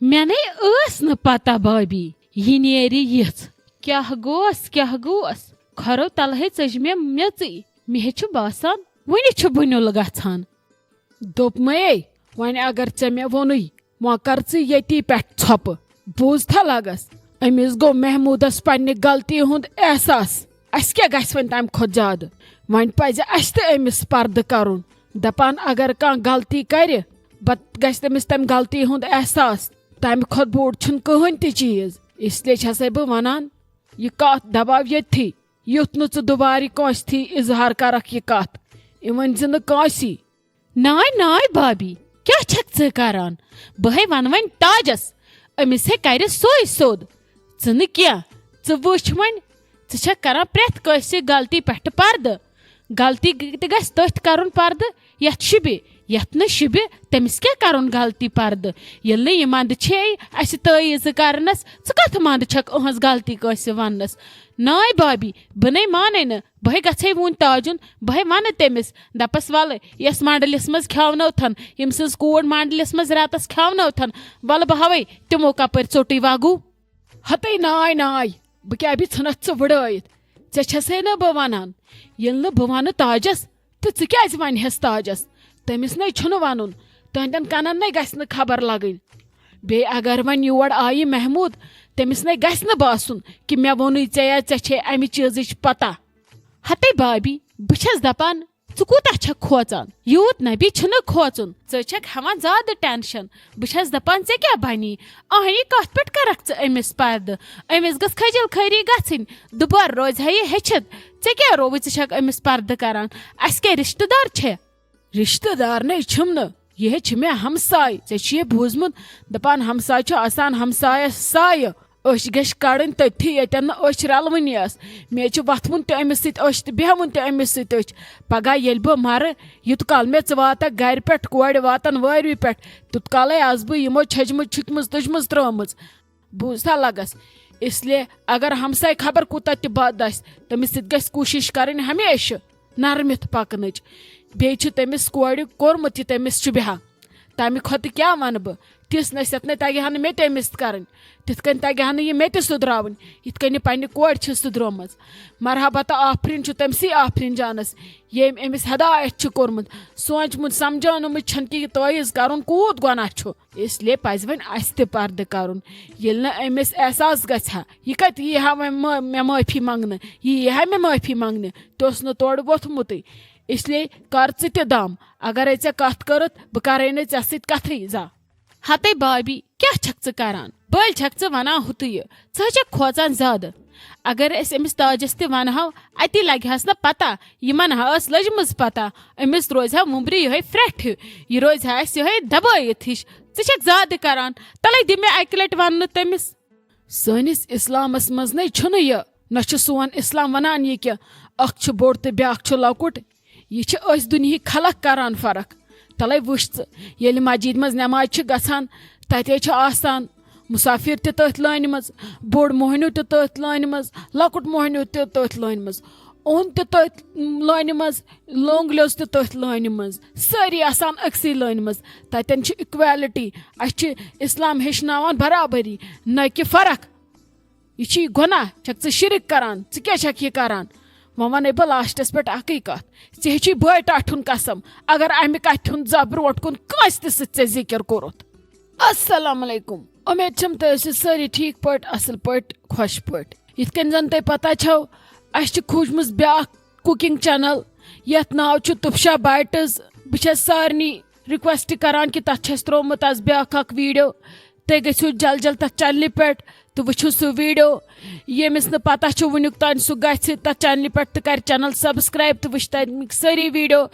मे न पता भाभी यह नेरी यिच क्या गोस खरो तलहे चज मे मेची मे बासान वुनि बुनुल गछान दोपमे वन अगर चे मे वोनुई वो कर यती पे छप बूझा लगस अमिस गो महमूदस पन्ने गलती हुंद एहसास अस क्या गस वन तम खुद ज्यादा वन पज अस अमिस पर्द करुन दपान अगर कह गलती कर पत गस तमिस तम गलती हुंद एहसास तम खुद बोड़ छुन कहन ति चीज इसलिए छसे बह वनान यह कत दबाव यथी युथ नु च दुबारी कंस थी इजहार करक यह कत वन न कंसी नाय भाभी क्या छक च करान बहे वन वन ताजस अमिस हे कर सोय सोद च क्या च वुच वन च करान प्रेथ कंसे गलती पे पर्द गलती गस तथ कर पर्द यथ शुबे यथ न शुबे तमिस क्या करुन गलती पर्द येल न मंद छे अस तईज करनस च कथ मंद छक अहज गलती कंसे वनस नाय भाभी बह नै माने न बहे गछे वुन ताजुन बहे वन तमिस दपस वल यस मंडलिस मज खेवनोथन यम सज कोड मंडलिस मज रातस खेवनोथन वल बहवे तिमो कपर चोटी वागू हते नाय बह क्या भी छनत च वड़ायत चे छसे न बह वनान येल न बह वन ताजस तो च क्या वनहस ताजस तमिस नै छुन वनुन तहदन कनन नै गस न खबर लगन बे अगर वन योर आई महमूद तमिस नै गस न बासुन कि मे वोनुई चे या चे छे अमि चीजच पता हते भाभी बस दपान च कूता छक खोचान यूत न भी छुन खोचुन च छक हवा ज्यादा टेंशन बस दपान चे क्या बनी अहनी कत पे करक च अमिस पर्द अमिस गस खजल खरी गथिन दुबार रोज है हेचित चे क्या रोव च छक अमिस पर्द करान अस के रिश्तेदार छे रिश्तेदार नै छुम न यह छ मे हमसाय चे बूजमुत दपान हमसाय छ आसान हमसाय साय अश गश कड़न तथी यतन अश रलवनी मे वथमुन तो अमिस सत बेहमुन तो अमिस सत पगह ये बह मर युत काल मे वात गर पे कोड़ वातन वारवी पे तुत काल आज बह यमो छजम छुटम तुजम त्रम बूझा लगस इसलिए अगर हमसाय खबर कूत बद तमिस सत गस कोशिश कर हमेशा नरमित पकन बे तमिस कोड़ कोर्मुत यह तमिस बेहा तमि खुद क्या वन बह तिस नसीहत न तगह मे तमिस कर तिथ कन तगह यह मे सुधरावन यिथ कन पन्ने कोड़ सुधरोम मरहबा तो आफरीन तमसी आफरीन जानस ये अमिस हदायत कोर्मुत सोचमुत समझानुमुत छन कि तईज कर कूत गुनाह इसलिए पज वन अस त पर्द कर अमिस एहसास गहा यह कत यह मे माफी मंगन यह मे माफी मंगन तोस न तोड़ वोथमुत इसलिए कर च दम अगर ऐ कत करत बह करे न ऐ सत कथई जा हते भाभी क्या छक च करान बल छक च वना हुत च खोचान ज्यादा अगर अमिस ताजस त वनहो अति लगहस न पता यमन लजमज पता अमिस रोज मुंबरी यह फ्रेठ यह रोज यह दबायत हिश च ज्यादा करान तले दि मे अक लट वन तमिस सनिस इस्लामस मज नै छुन यह न सोन इस्लाम वनान यह कि अख बोड़ तो ब्याख लकुट यह दुनिया खलक करान फर्क तले वुच ये मस्जिद मज नमाज गसान तते आसान मुसाफिर तथ लाइन मज बोड़ मोहनू तथ लाइन मज लकुट मोहनू तथ लाइन मज ओन तथ लाइन मज लोंगलोस तथ लाइन मज सारी आसान अक्सी लाइन मज ततन इक्वालिटी अस इस्लाम हेचनावान बराबरी न कि फर्क यह गुनाह छक शिरक करान क्या छक यह करान वन बह लास्टस पे अक कत चे बे टाठुन कसम अगर अमि कथ जा ब्रोट कुन कंस ते जिक्र कोरुत अस्सलाम वालेकुम उम्मीद छम तुम सारी ठीक पट असल पट खुश पट यिथ कन जन तुम पता छो अस खोजम ब्याख कुकिंग चैनल यथ नाव तुफशा बाइट्स बह सारनी रिक्वेस्ट करान कि तथ त्रोमुत आज ब्याख अक वीडियो तुम गो जल जल तथ चैनल पे तो वो सह वीडियो यमिस न पता वनुक तान सह गि तथ चैनल पे तो कर चैनल सब्सक्राइब तो वुच तमिक सारी वीडियो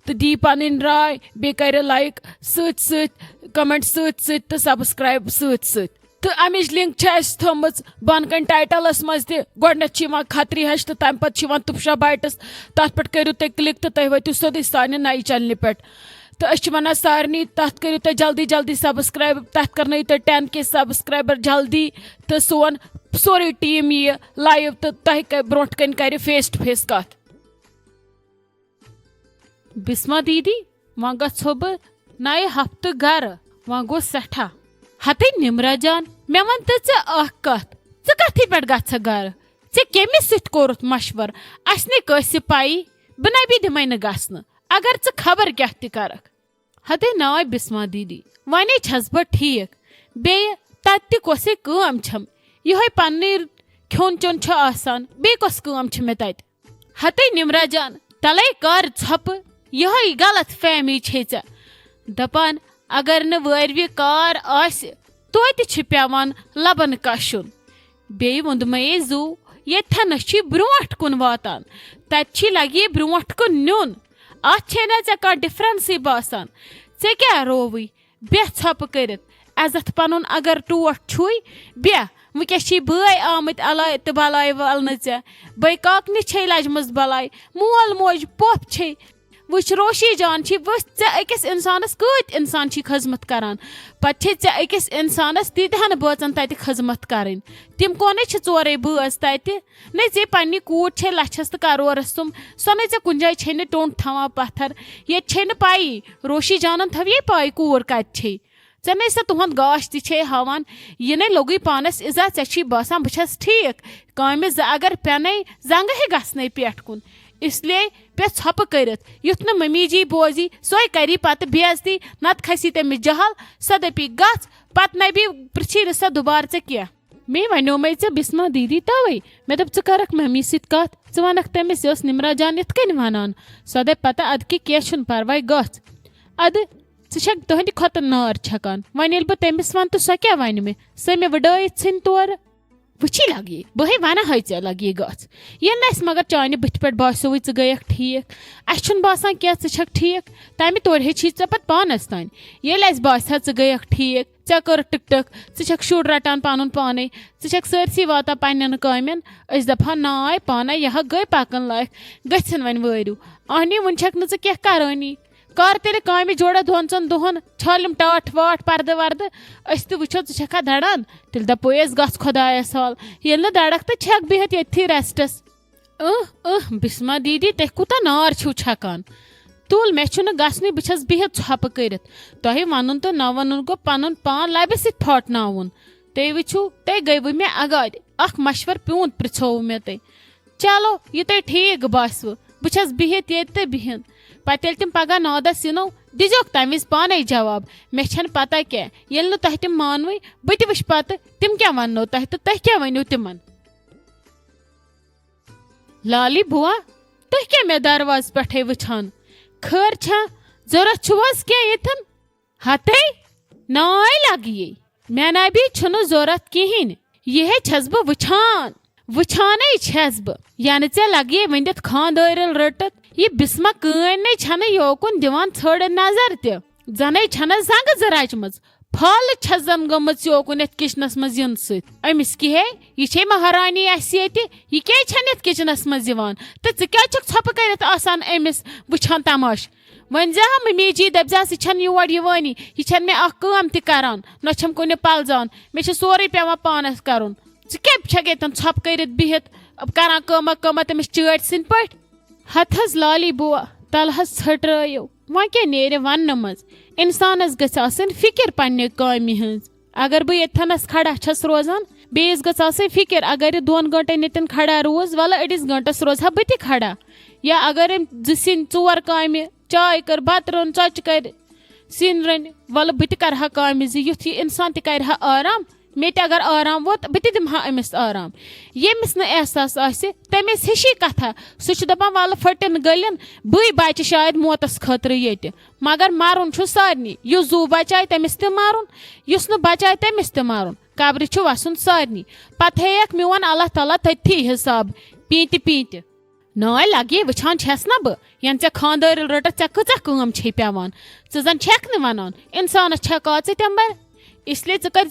तो दी पन राय बे कर लाइक सत कमेंट सत तो सब्सक्राइब सत तो अमिच लिंक थोम बन कन टाइटलस मज तथ खतरी हज तो तम पे तुफशा बाइट्स तथ पे करू तुम क्लिक तो तुम वो सोदी सान नई चैनल पे तो अस वन सारे तथ करू तुम जल्दी जल्दी सब्सक्राइब तथ कर 10K सब्सक्राइबर जल्दी तो सोन सोरे टीम यह लाइव तो तह ब्रो कन कर फेस टू फेस कत बिस्मा दीदी वह गो बह नए हफ्त गर वह गो सठा हते निमरा जान मे वन कत कथी पे गछ गर केमिस सत कोरुत मशवर अस ने पाई बह नबी दिमे न गसन अगर खबर क्या करक हते नाय बिस्मा दीदी वने छस बह ठीक बे तत कोसे कम छम यह पन्ने खोन चोन आसान बे कस कम छ मे तत हते निमरा जान तले कर छप यह गलत फहमी छे दपान अगर न वरवि कार आस तो पेवान लबन कशुन बे वोंद मे जू यथन ब्रोट कुन वातान तत लगे ब्रोट कुन नुन अे ना ऐ डिफरेंस बासान ऐ क्या रोवई बे छप कर अजत पन अगर टोट छुई बे वस बय आमत अलाय तो बलाय वलने बे काकन छे लजमज बलाय मोल मोज पोप छे वुच रोशी जान वस अकिस इंसानस कत इंसान खजमत करान पे अकिस इंसानस तीतहन बचन तत खजमत करें तिम कोने चोरे बज तत न ऐ पन्नी कूट छे लछस तो करोरस तुम सो न कुन जाय छे न टोंट थवा पत्थर ये छे न पाई रोशी जानन थव ये पाई कूर कत छे ऐ न सा तुहद गाश ते हावान यह न लोगी पानस इजा ऐ बसान बस ठीक काम अगर पेन जंग गसन पेट कुन इसलिए पे छप कर युथ न मम्मी जी बोजी सोई करी पत बेजती नत खसी तमिस जहल सा दपी गच पत नबी पृछी सा दुबार क्या मे वनो मे बिस्मा दीदी तवे मे दप करक मम्मी सत कत वनक तमिस निमरा जान इत कन वनान सो दप पता अद कि क्या परवाय गच अद तुहद खुद नार छकान वन बह तमिस वन तो सो क्या वन मे सो मे वडत सन तौर वही लगे बहे वन हे लगे गच ये मगर चाने बुथ पे बासो गयक ठीक अस बासान क्या छक ठीक तमें तौर हे पे पानस तान ये बासा गयक ठीक ऐ कर टिक टक छक शुर रटान पन पाने छक सरसी वाता पन्न कामन दपा नाय पाना यह गई पकन लायक गन वन वरू अहनी वन छक न क्या करानी कर तेरे काम जोड़ा दोन चन दोहन छालम टाट वाट पर्द वर्द अस तो वो छा दड़ान तेल दपो गस खुदायस हाल ये न दड़क तो छक बिहत ये रेस्टस बिस्मा दीदी तह कूता नार छो छकान तुल मे गसनी बस बिहत छप कर तह वन तो न वन गो पन पान लबे सत फटन तुम वो तुम गई मे अगाद अख मशवर प्यूंत पृछो मे तुम चलो ये तुम ठीक बासव बस बिहत ये तो बिहन पे तम पगह नौदस इन दिजोक तम पाने जवाब मे पता क्या ये तह तम मानवे बह वुच पत तम क्या वनो तह तो तह क्या वनो तिमन लाली बुआ तुह क्या मे दरवाज पे वुछान खर छा जरूरत छुवस क्या यथन हते नाय लगे मे नबी छुन जरूरत कहें यह छस बह वुछान वुछान छस बह यानी ऐ लगे वनित खानदार रटत ये बिस्मा कन छन योकुन दिवान थोड़ नजर तन छन जंग रचम फल छन गम योकुन किचनस मज इन समिस कहे यह महारानी ये क्या छन किचनस मज तो क्या छप कर अमिस वुछान तमाश वन जा मम्मी जी दपजा सह योर यवानी यह मे कम तरान न कुन पलजान मे सोरे पे पानस कर क्या छप कर बिहत करान कमा तमिस चट सन पे हथस लाली बुआ तलहस छटरो वह क्या नेर वन मज इंसानस गसन फिक्र पन्ने कामि हज अगर बह यथनस खड़ा छस रोजान बेस गसन फिक्र अगर 2 घंटे नितिन खड़ा रोज वाला अड़िस घंटस रोज हा बह खड़ा या अगर 2 सिन 4 काम चाय कर बत रोन चच कर सिन रन वल बह कर काम युथ इंसान कर आराम मे अगर आराम वोत बह दिमा अमिस आराम यमिस न एहसास तमिस हिशी कथा सह दपान वल फटन गलिन बह बचे शायद मौतस खतर ये मगर मारुन सारनी युस जू बचाए तमिस त मारुन युस न बचाए तमिस त मारुन कब्र वसन सारनी पत हेक मोन अल्लाह ताला तथी हिसाब पीत पीत नाय लगे वुछान छस ना बह यन ऐ खानदार रटत ऐ कचा कम छे पेवान जन छक न वनान इंसानस छक तंबर इसलिए कर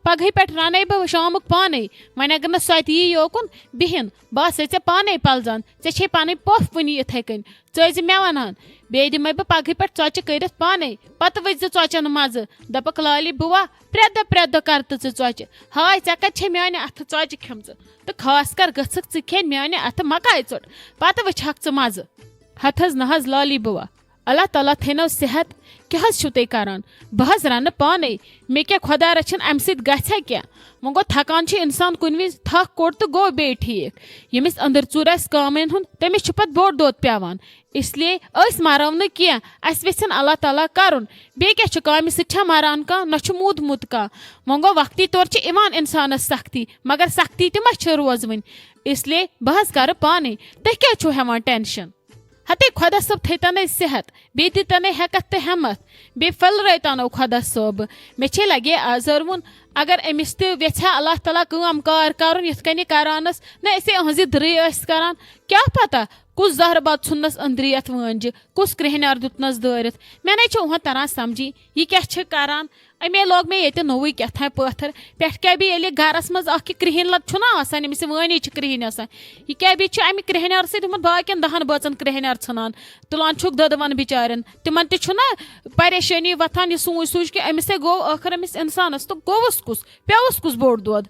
पगह पे रन बह शामुक पाने वन अगर न सत यी योकुन बिहन बस ऐ पाने पलजान ऐ पन पोफ वन इथे कन चे मे वनान बे दिमे बह पगह पे चौच कर पाने पत वज चौचन मज दपक लाली बुआ प्रे दह कर तो चौच हाय ऐ कत मान अथ चौच खेम तो खास कर गख खेन मान अथ मकाय चोट पत वुछक मज हथस नहज लाली बुआ Allah Ta'ala थेनो सेहत क्या छो तुम करान बह रन पाने मे क्या खुदा रचन अम सह क्या वो गो थकान इंसान कुन विज थक कोट तो गो बे ठीक यमिस अंदर चूर कामन हुन तमिस पे बोड़ दोद पेवान इसलिए मरो न क्या वेन अल्लाह ताला करुन बे क्या काम सह मरान कह न मूदमुत कह वो गो वक्ती तौर इंसान सख्ती मगर सख्ती तह रोज वन इसलिए बह कर पाने तुम क्या हेवान टेंशन हते खुदा सब थन सेहत बे दिन हेकत तो हेमत बे फल रतनो खुदा सब मे लगे आजरवन अगर अमिस तह अल्लाह ताला काम कार कर करानस न अहज द्रे करान क्या पता कुस जहरबाद नुनस अंदरी अथ वंज कुस क्रिहनार दुतनस दारित मे ना वह तरह समझी यह क्या करान अमे लोग मे ये नोवे क्या पत्थर पे क्या भी गरस मज क्रिहन लत अमिस वानी क्रिहन यह क्या भी अमि क्रिहनार सत बाकिन 10 बचन क्रिहनार ान तुलान छुक ददवन बिचारन तिमन तह परेशानी वथान यह सूझ कि अमिस गो आखिर अमिस इंसानस तो गोवस कुस पेवस कुस बोड़ दोद।